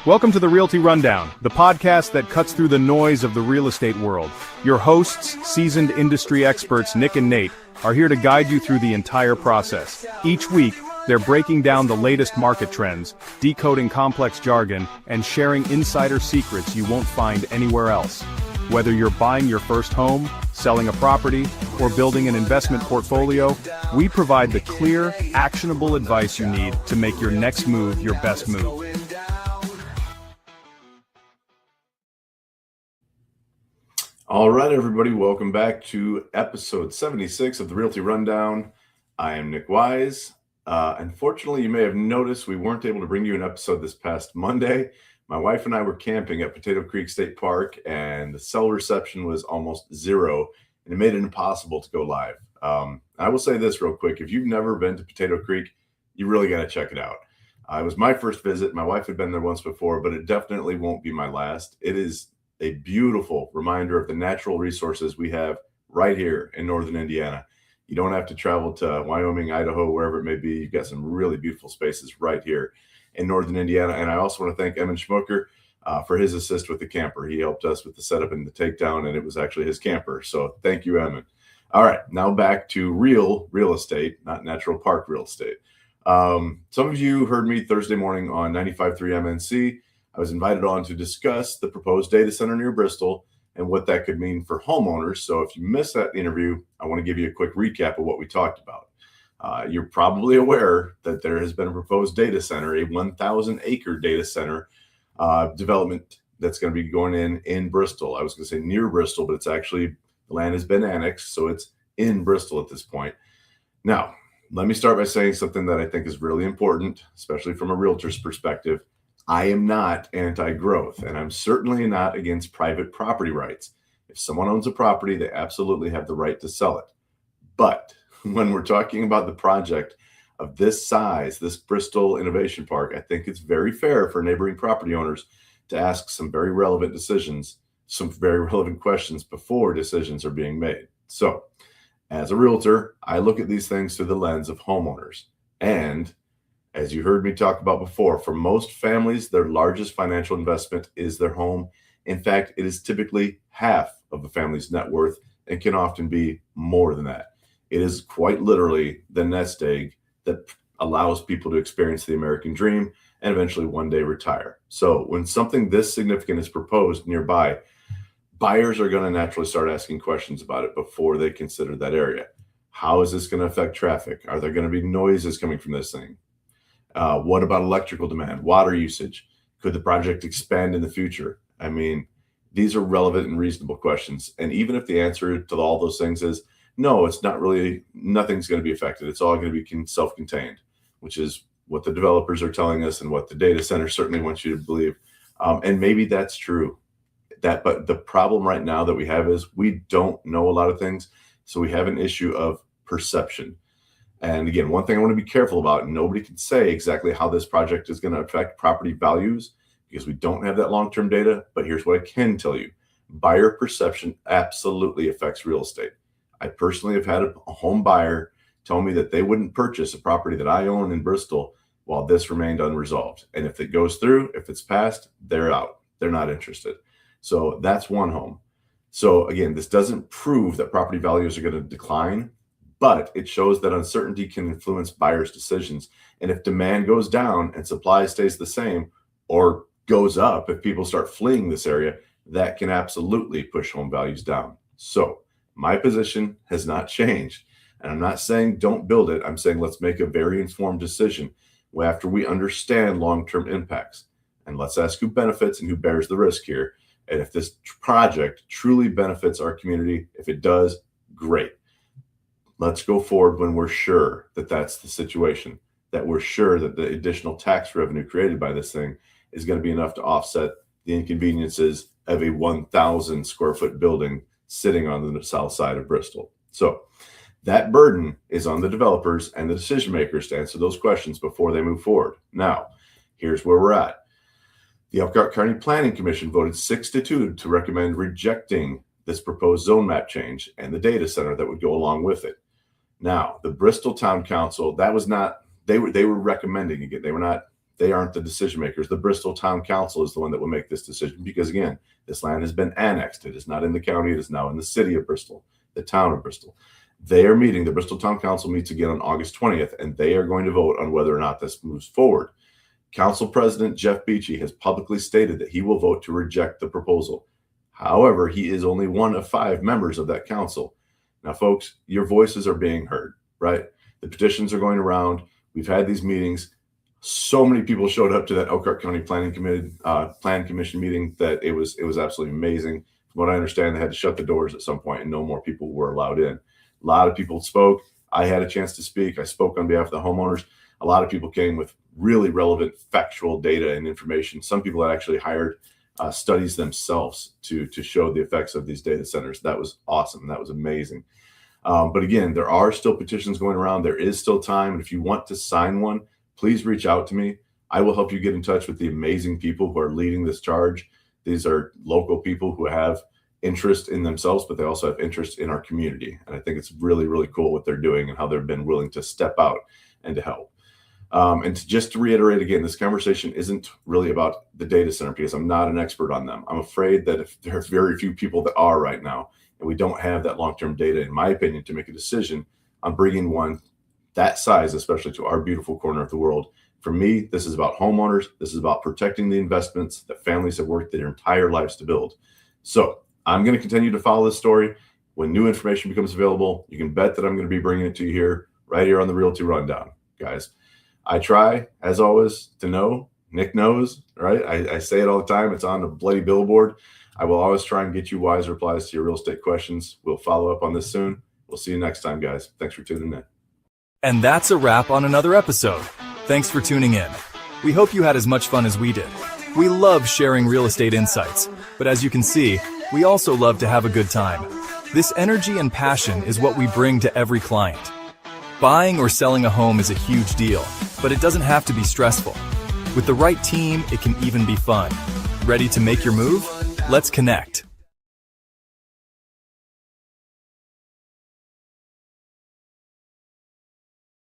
Welcome to the Realty Rundown, the podcast that cuts through the noise of the real estate world. Your hosts, seasoned industry experts Nick and Nate, are here to guide you through the entire process. Each week, they're breaking down the latest market trends, decoding complex jargon, and sharing insider secrets you won't find anywhere else. Whether you're buying your first home, selling a property, or building an investment portfolio, we provide the clear, actionable advice you need to make your next move your best move. All right, everybody, welcome back to episode 76 of the Realty Rundown. I am Nick Wyse. Unfortunately, you may have noticed we weren't able to bring you an episode this past Monday. My wife and I were camping at Potato Creek State Park, and the cell reception was almost zero, and it made it impossible to go live. I will say this real quick. If you've never been to Potato Creek, you really got to check it out. It was my first visit. My wife had been there once before, but it definitely won't be my last. It is a beautiful reminder of the natural resources we have right here in northern Indiana. You don't have to travel to Wyoming, Idaho, wherever it may be. You've got some really beautiful spaces right here in northern Indiana. And I also want to thank Emmett Schmucker for his assist with the camper. He helped us with the setup and the takedown, and it was actually his camper. So thank you, Emmett. All right, now back to real estate, not natural park real estate. Some of you heard me Thursday morning on 95.3 MNC. I was invited on to discuss the proposed data center near Bristol and what that could mean for homeowners. So if you missed that interview, I want to give you a quick recap of what we talked about. You're probably aware that there has been a proposed data center, a 1,000-acre data center development that's going to be going in Bristol. I was going to say near Bristol, but it's actually, the land has been annexed, so it's in Bristol at this point. Now, let me start by saying something that I think is really important, especially from a realtor's perspective. I am not anti-growth, and I'm certainly not against private property rights. If someone owns a property, they absolutely have the right to sell it. But when we're talking about the project of this size, this Bristol Innovation Park, I think it's very fair for neighboring property owners to ask some very relevant questions before decisions are being made. So, as a realtor, I look at these things through the lens of homeowners. And as you heard me talk about before, for most families, their largest financial investment is their home. In fact, it is typically half of a family's net worth and can often be more than that. It is quite literally the nest egg that allows people to experience the American dream and eventually one day retire. So when something this significant is proposed nearby, buyers are going to naturally start asking questions about it before they consider that area. How is this going to affect traffic? Are there going to be noises coming from this thing? What about electrical demand, water usage? Could the project expand in the future? I mean, these are relevant and reasonable questions. And even if the answer to all those things is, no, it's not really, nothing's going to be affected. It's all going to be self-contained, which is what the developers are telling us and what the data center certainly wants you to believe. And maybe that's true. But the problem right now that we have is we don't know a lot of things. So we have an issue of perception. And again, one thing I want to be careful about, nobody can say exactly how this project is going to affect property values because we don't have that long-term data. But here's what I can tell you. Buyer perception absolutely affects real estate. I personally have had a home buyer tell me that they wouldn't purchase a property that I own in Bristol while this remained unresolved. And if it goes through, if it's passed, they're out. They're not interested. So that's one home. So again, this doesn't prove that property values are going to decline, but it shows that uncertainty can influence buyers' decisions. And if demand goes down and supply stays the same or goes up, if people start fleeing this area, that can absolutely push home values down. So my position has not changed. And I'm not saying don't build it. I'm saying let's make a very informed decision after we understand long-term impacts. And let's ask who benefits and who bears the risk here. And if this project truly benefits our community, if it does, great. Let's go forward when we're sure that that's the situation, that we're sure that the additional tax revenue created by this thing is going to be enough to offset the inconveniences of a 1,000 square foot building sitting on the south side of Bristol. So that burden is on the developers and the decision makers to answer those questions before they move forward. Now, here's where we're at. The Elkhart County Planning Commission voted 6-2 to recommend rejecting this proposed zone map change and the data center that would go along with it. Now, the Bristol Town Council, that was not, they were recommending again. They were not They aren't the decision makers. The Bristol Town Council is the one that will make this decision because, again, this land has been annexed. It is not in the county. It is now in the city of Bristol, the town of Bristol. They are meeting. The Bristol Town Council meets again on August 20th, and they are going to vote on whether or not this moves forward. Council President Jeff Beachy has publicly stated that he will vote to reject the proposal. However, he is only one of 5 members of that council. Now, folks, your voices are being heard, right? The petitions are going around. We've had these meetings. So many people showed up to that Elkhart County Plan Commission meeting that it was absolutely amazing. From what I understand, they had to shut the doors at some point and no more people were allowed in. A lot of people spoke. I had a chance to speak. I spoke on behalf of the homeowners. A lot of people came with really relevant factual data and information. Some people had actually hired studies themselves to show the effects of these data centers. That was awesome. That was amazing. But again, there are still petitions going around. There is still time. And if you want to sign one, please reach out to me. I will help you get in touch with the amazing people who are leading this charge. These are local people who have interest in themselves, but they also have interest in our community. And I think it's really, really cool what they're doing and how they've been willing to step out and to help. Just to reiterate again, this conversation isn't really about the data center because I'm not an expert on them. I'm afraid that if there are very few people that are right now, and we don't have that long-term data, in my opinion, to make a decision on bringing one that size, especially to our beautiful corner of the world. For me, this is about homeowners. This is about protecting the investments that families have worked their entire lives to build. So I'm going to continue to follow this story. When new information becomes available, you can bet that I'm going to be bringing it to you here, right here on the Realty Rundown, guys. I try, as always, to know. Nick knows, right? I say it all the time. It's on the bloody billboard. I will always try and get you wise replies to your real estate questions. We'll follow up on this soon. We'll see you next time, guys. Thanks for tuning in. And that's a wrap on another episode. Thanks for tuning in. We hope you had as much fun as we did. We love sharing real estate insights, but as you can see, we also love to have a good time. This energy and passion is what we bring to every client. Buying or selling a home is a huge deal, but it doesn't have to be stressful. With the right team, it can even be fun. Ready to make your move? Let's connect.